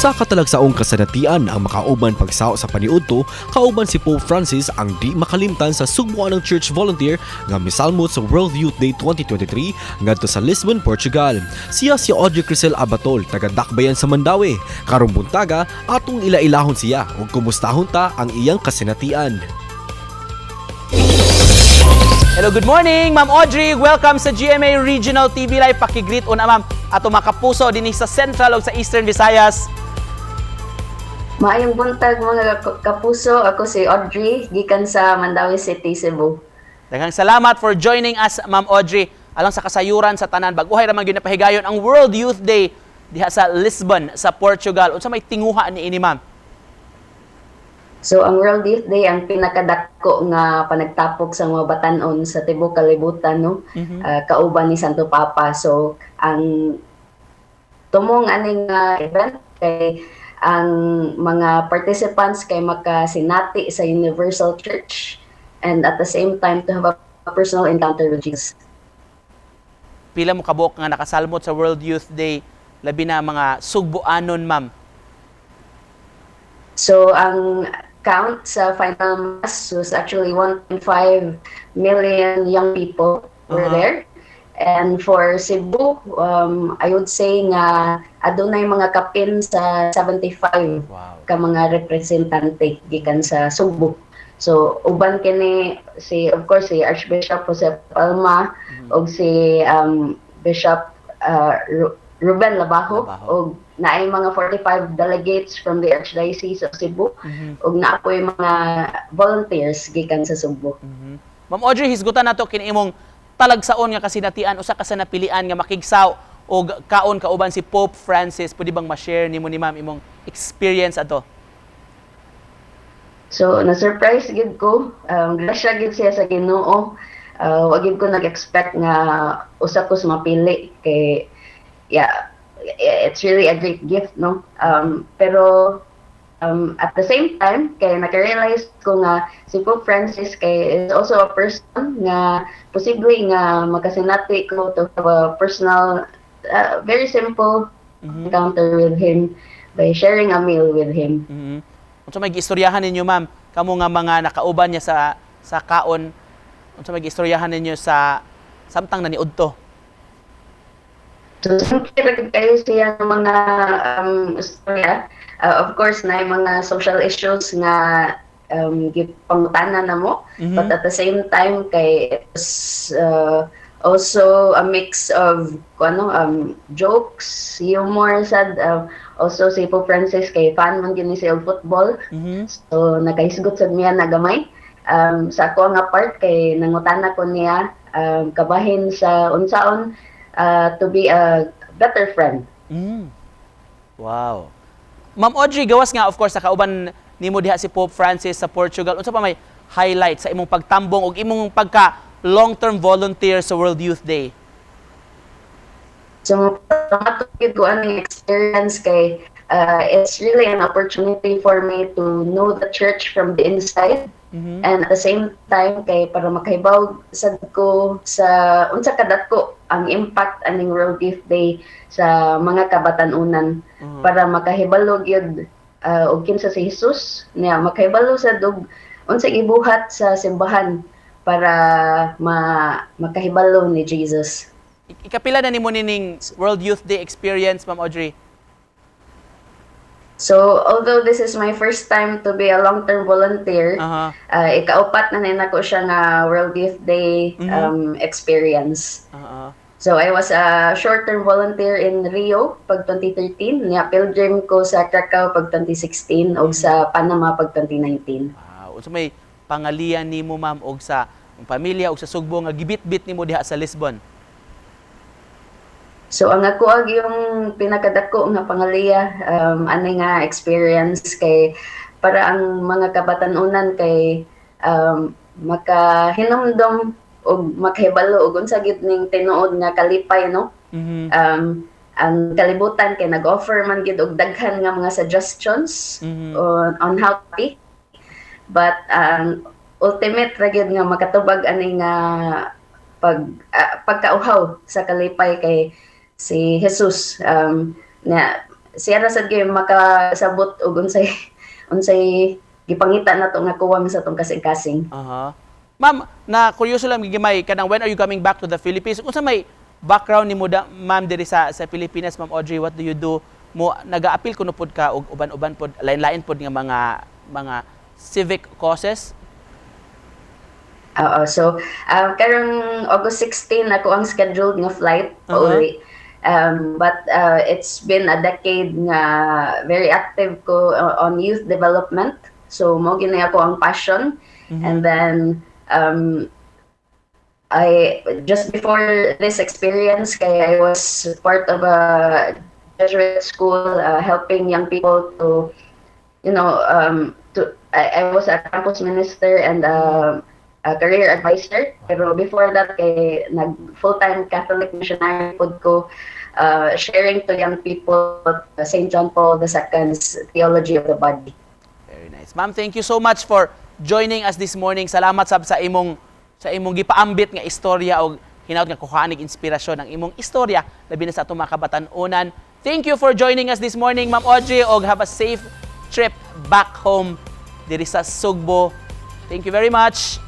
Usa ka talagsaong kasanatian ang makauban pagsao sa paniudto kauban si Pope Francis ang di makalimtan sa sugbuan ng church volunteer nga misalmot sa World Youth Day 2023 ngadto sa Lisbon, Portugal. Siya si Audrey Crisel Abatol, taga Dakbayan sa Mandawi. Karong buntaga atong ilailahon siya ug kumustahon ta ang iyang kasanatian. Hello, good morning, Ma'am Audrey. Welcome sa GMA Regional TV Live. Pakigreet una, Ma'am, ato mga kapuso dinhi sa Central ug sa Eastern Visayas. Maayong buntag mga kapuso, ako si Audrey, gikan sa Mandawi City, Cebu. Daghang salamat for joining us, Ma'am Audrey. Alang sa kasayuran sa tanan, baguhay raman gyud napahigayon ang World Youth Day diha sa Lisbon, sa Portugal. Unsa may tinguha niini, Ma'am? So ang World Youth Day ang pinakadako nga panagtapok sa mga batan-on sa tibuok kalibutan, no? Kauban ni Santo Papa. So ang tumong aning event kay ang mga participants kay makasinati sa Universal Church and at the same time to have a personal encounter with Jesus. Pila mo kabuk nga nakasalmot sa World Youth Day, labi na mga sugbuanon, Ma'am? So ang count sa final mass was actually 1.5 million young people were there. And for Cebu, I would say nga adunay mga kapin sa 75 ka mga representante gikan sa Cebu. So uban kini of course si Archbishop Jose Palma ug si Bishop Ruben Labajo ug naay mga 45 delegates from the Archdiocese of Cebu ug naapoy mga volunteers gikan sa Cebu. Ma'am Audrey, hisgutan nato kini imong talagsaon nga kasinatian usa ka sa napilian nga makigsaw og kaon kauban si Pope Francis. Pwede bang ma-share nimo ni Ma'am imong experience ato? So na-surprise gid ko, grasya gid siya sa Ginoo. Wa gid ko nag-expect nga usa ko mapili kay it's really a great gift, no? Pero at the same time, kaya naka-realize ko nga si Pope Francis kay is also a person nga posible nga makasinati ko to have a personal, very simple encounter with him by sharing a meal with him. Unsa may giistoryahan ninyo, Ma'am? Kamo nga mga nakauban niya sa kaon, unsa may giistoryahan ninyo sa samtang naniudto? So, siyempre kayo siya ng mga istorya. Of course, na yung mga social issues nga pangutana na mo. But at the same time, kay it was also a mix of jokes, humor, sad. Also, si Pope Francis kay fan man gini siya og football. So, nakahisgot sa niya na gamay. Sa ako nga part, kay nangutana ko niya kabahin sa unsaon to be a better friend. Wow. Ma'am Audrey, gawas nga of course sa kauban nimo diha si Pope Francis sa Portugal. Unsa pa may highlight sa imong pagtambong ug imong pagka long-term volunteer sa World Youth Day? So, matugid ko ang experience kay it's really an opportunity for me to know the church from the inside. And at the same time kay para makahibaw sad ko sa unsa kadako ang impact aning World Youth Day sa mga kabatan-unan para makahibalo gyud og kinsa si Jesus niya makahibalo sad og unsa gibuhat sa simbahan para makahibalo ni Jesus. Ikapila na nimo nining World Youth Day experience, Ma'am Audrey? So, although this is my first time to be a long-term volunteer, ikaupat na nako siya nga World Youth Day experience. So, I was a short-term volunteer in Rio pag 2013, niya pilgrim ko sa Krakow pag 2016 ug sa Panama pag 2019. Wow. So may pangalian nimo, Ma'am, og sa pamilya og sa sugbo nga gibit-bit nimo diha sa Lisbon? So ang ako yung pinakadako nga pangaliya ani nga experience kay para ang mga kabatan-unan kay makahinumdom og makahibalo og unsa gid ning tinuod nga kalipay, no? Ang kalibutan kay nag-offer man gid og daghan nga mga suggestions on how to be. But ultimate ra gyud nga makatubag ani nga pagkauhaw sa kalipay kay si Jesus na siya ra sad gyud makasabot og unsay gipangita nato nga kuwang sa tong kasing-kasing. Aha. Ma'am, na kuryoso lang gigimay kanang when are you coming back to the Philippines? Unsa may background nimo ma'am diri sa Pilipinas, Ma'am Audrey? What do you do? Mo naga-appeal kuno pod ka og uban-uban pod lain-lain pod nga mga civic causes? Oo. So, karong August 16 ako ang scheduled nga flight pauwi. But it's been a decade nga very active ko on youth development. So, mo gini ako ang passion. And then, I just before this experience, kaya I was part of a Jesuit school helping young people to, I was a campus minister and a career advisor. Pero before that, nag full-time Catholic missionary pod ko, sharing to young people St. John Paul II's theology of the body. Very nice. Ma'am, thank you so much for joining us this morning. Salamat sab sa imong gipaambit nga istorya o hinaut nga kuhanig inspirasyon ang imong istorya labi na sa atong mga kabatan-onan. Thank you for joining us this morning, Ma'am Audrey, og have a safe trip back home diri sa Sugbo. Thank you very much.